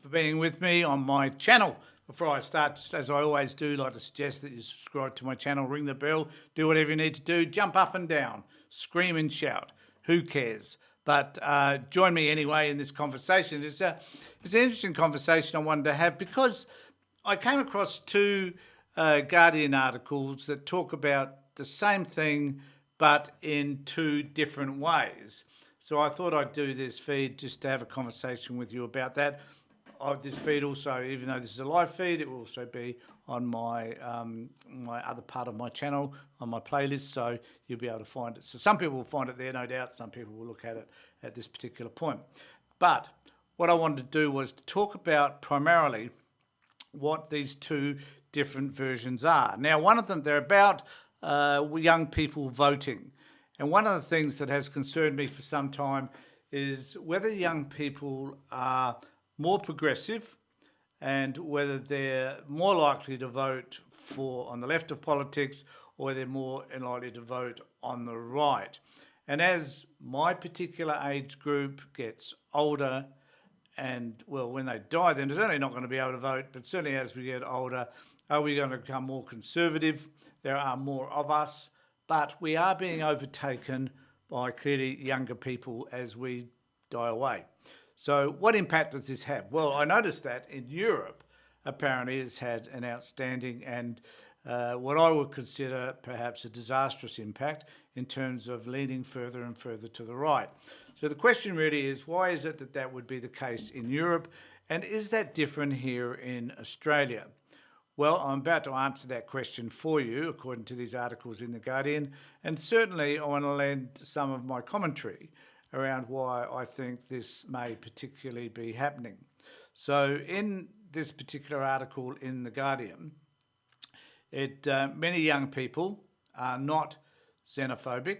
for being with me on my channel. Before I start, just as I always do, I'd like to suggest that you subscribe to my channel, ring the bell, do whatever you need to do, jump up and down, scream and shout. Who cares? But join me anyway in this conversation. It's an interesting conversation I wanted to have because I came across two Guardian articles that talk about the same thing but in two different ways. So I thought I'd do this feed just to have a conversation with you about that. This feed also, even though this is a live feed, it will also be on my my other part of my channel, on my playlist, so you'll be able to find it. So some people will find it there, no doubt. Some people will look at it at this particular point. But what I wanted to do was to talk about primarily what these two different versions are. Now, one of them, they're about young people voting. And one of the things that has concerned me for some time is whether young people are more progressive and whether they're more likely to vote for on the left of politics or they're more likely to vote on the right. And as my particular age group gets older, and well, when they die, then they're certainly not going to be able to vote, but certainly as we get older, are we going to become more conservative? There are more of us, but we are being overtaken by clearly younger people as we die away. So what impact does this have? Well, I noticed that in Europe, apparently it's had an outstanding and what I would consider perhaps a disastrous impact in terms of leaning further and further to the right. So the question really is, why is it that that would be the case in Europe? And is that different here in Australia? Well, I'm about to answer that question for you, according to these articles in The Guardian. And certainly I want to lend some of my commentary around why I think this may particularly be happening. So in this particular article in The Guardian, many young people are not xenophobic,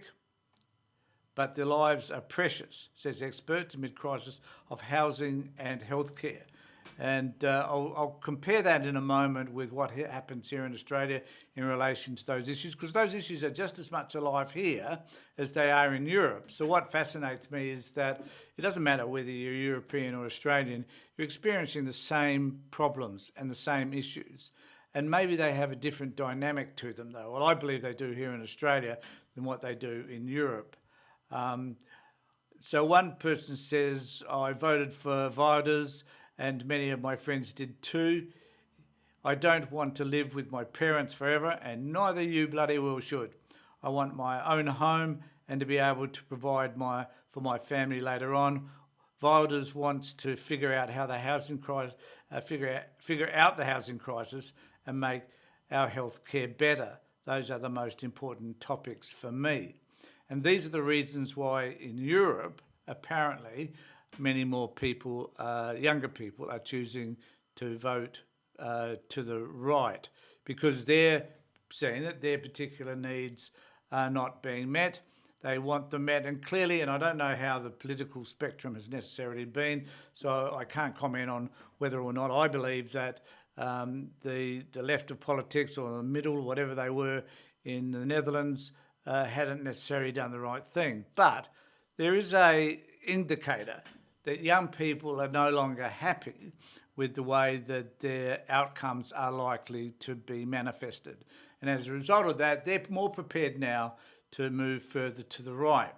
but their lives are precious, says experts, amid crisis of housing and healthcare. And I'll compare that in a moment with what happens here in Australia in relation to those issues, because those issues are just as much alive here as they are in Europe. So what fascinates me is that it doesn't matter whether you're European or Australian, you're experiencing the same problems and the same issues. And maybe they have a different dynamic to them, though. Well, I believe they do here in Australia than what they do in Europe. So one person says, I voted for Wilders, and many of my friends did too. I don't want to live with my parents forever, and neither you bloody well should. I want my own home and to be able to provide for my family later on. Wilders wants to figure out how the housing crisis, figure out the housing crisis and make our health care better. Those are the most important topics for me. And these are the reasons why in Europe, apparently, many more people, younger people, are choosing to vote to the right because they're seeing that their particular needs are not being met. They want them met, and clearly, and I don't know how the political spectrum has necessarily been, so I can't comment on whether or not I believe that the left of politics or the middle, whatever they were in the Netherlands, hadn't necessarily done the right thing. But there is a indicator that young people are no longer happy with the way that their outcomes are likely to be manifested. And as a result of that, they're more prepared now to move further to the right.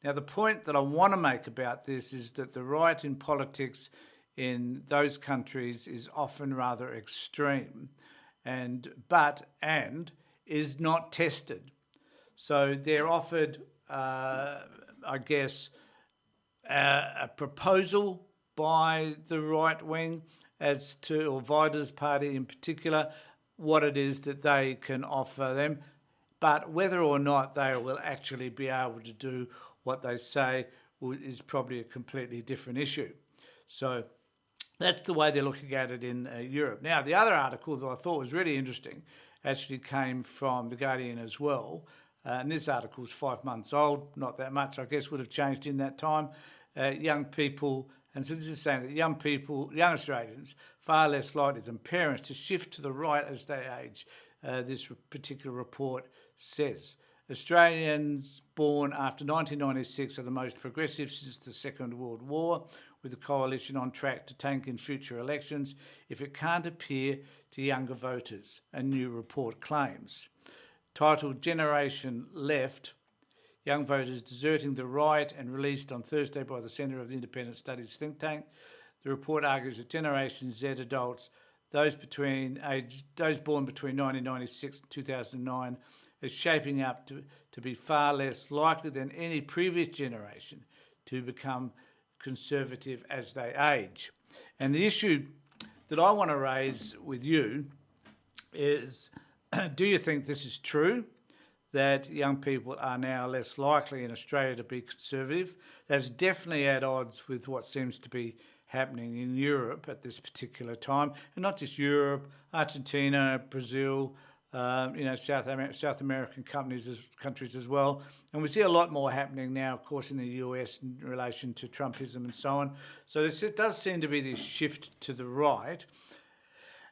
Now, the point that I want to make about this is that the right in politics in those countries is often rather extreme and is not tested. So they're offered, I guess, a proposal by the right wing as to, or Wilders' party in particular, what it is that they can offer them. But whether or not they will actually be able to do what they say is probably a completely different issue. So that's the way they're looking at it in Europe. Now, the other article that I thought was really interesting actually came from The Guardian as well. And this article is 5 months old, not that much, I guess, would have changed in that time. Young people, and so this is saying that young Australians, far less likely than parents to shift to the right as they age, this particular report says. Australians born after 1996 are the most progressive since the Second World War, with the coalition on track to tank in future elections if it can't appeal to younger voters, a new report claims. Titled Generation Left, Young Voters Deserting the Right, and released on Thursday by the Centre of the Independent Studies think tank, the report argues that Generation Z adults, those born between 1996 and 2009, is shaping up to be far less likely than any previous generation to become conservative as they age. And the issue that I want to raise with you is, do you think this is true, that young people are now less likely in Australia to be conservative? That's definitely at odds with what seems to be happening in Europe at this particular time, and not just Europe, Argentina, Brazil, South American countries as well. And we see a lot more happening now, of course, in the US in relation to Trumpism and so on. So it does seem to be this shift to the right.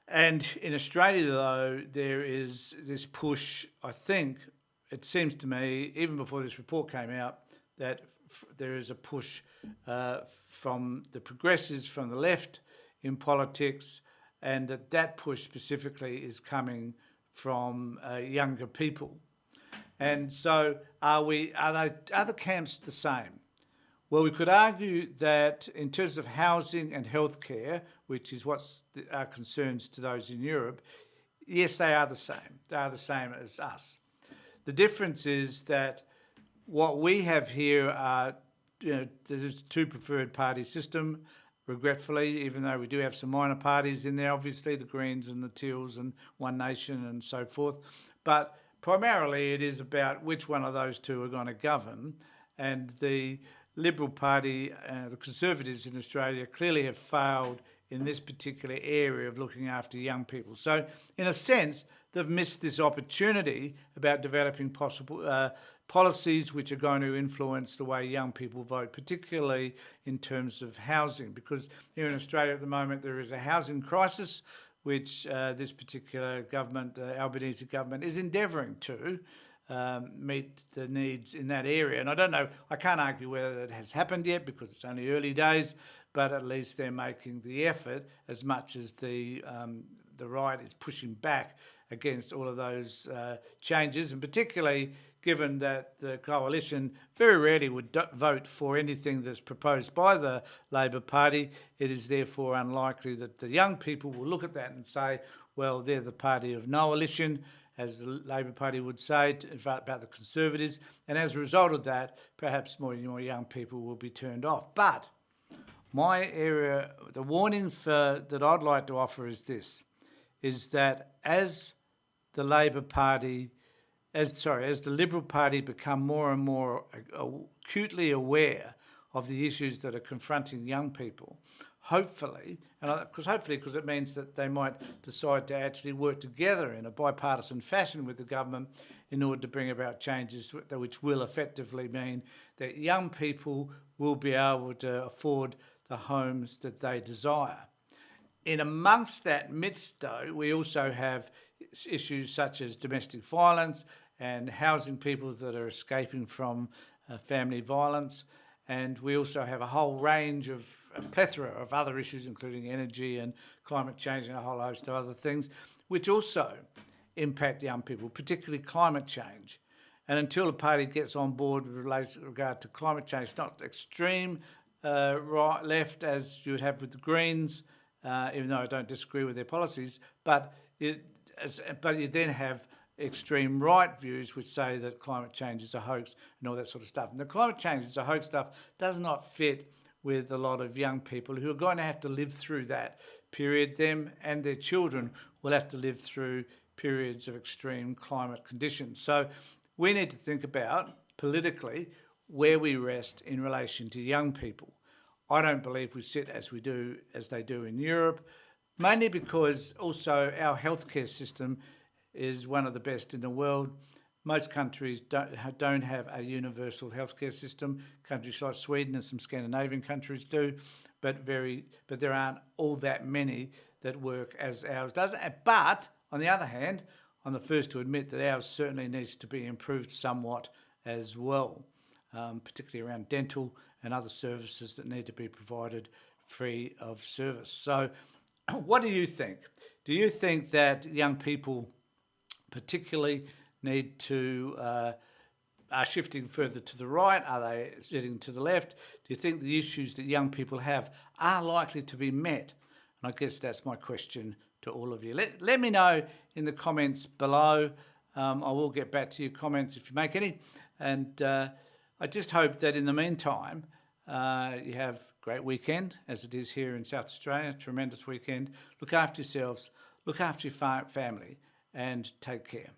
And in Australia, though, there is this push, I think, it seems to me, even before this report came out, that there is a push from the progressives, from the left in politics, and that push specifically is coming from younger people. And so are the camps the same? Well, we could argue that in terms of housing and healthcare, which is what's our concerns to those in Europe, yes, they are the same. They are the same as us. The difference is that what we have here are, there's two preferred party system, regretfully, even though we do have some minor parties in there, obviously, the Greens and the Teals and One Nation and so forth. But primarily it is about which one of those two are going to govern. And the Liberal Party, the Conservatives in Australia, clearly have failed in this particular area of looking after young people. So in a sense, they've missed this opportunity about developing possible policies which are going to influence the way young people vote, particularly in terms of housing. Because here in Australia at the moment, there is a housing crisis, which this particular government, the Albanese government, is endeavouring to meet the needs in that area. And I don't know, I can't argue whether that has happened yet because it's only early days, but at least they're making the effort as much as the right is pushing back against all of those changes, and particularly given that the coalition very rarely would vote for anything that's proposed by the Labor Party. It is therefore unlikely that the young people will look at that and say, well, they're the party of no alition, as the Labor Party would say about the Conservatives, and as a result of that, perhaps more young people will be turned off. But my area, the warning that I'd like to offer is this, is that as the Labor Party, as the Liberal Party become more and more acutely aware of the issues that are confronting young people, hopefully, because it means that they might decide to actually work together in a bipartisan fashion with the government in order to bring about changes which will effectively mean that young people will be able to afford the homes that they desire. In amongst that midst, though, we also have issues such as domestic violence and housing people that are escaping from family violence. And we also have a whole range of a plethora of other issues, including energy and climate change and a whole host of other things, which also impact young people, particularly climate change. And until the party gets on board with regard to climate change, not extreme right left as you would have with the Greens, even though I don't disagree with their policies, but you then have extreme right views which say that climate change is a hoax and all that sort of stuff. And the climate change is a hoax stuff does not fit with a lot of young people who are going to have to live through that period. Them and their children will have to live through periods of extreme climate conditions. So we need to think about politically where we rest in relation to young people. I don't believe we sit as they do in Europe, mainly because also our healthcare system is one of the best in the world. Most countries don't have a universal healthcare system. Countries like Sweden and some Scandinavian countries do, but there aren't all that many that work as ours does. But on the other hand, I'm the first to admit that ours certainly needs to be improved somewhat as well. particularly around dental and other services that need to be provided free of service. So what do you think? Do you think that young people particularly need to are shifting further to the right? Are they sitting to the left? Do you think the issues that young people have are likely to be met? And I guess that's my question to all of you. Let me know in the comments below. I will get back to your comments if you make any. And I just hope that in the meantime, you have a great weekend, as it is here in South Australia, a tremendous weekend. Look after yourselves, look after your family, and take care.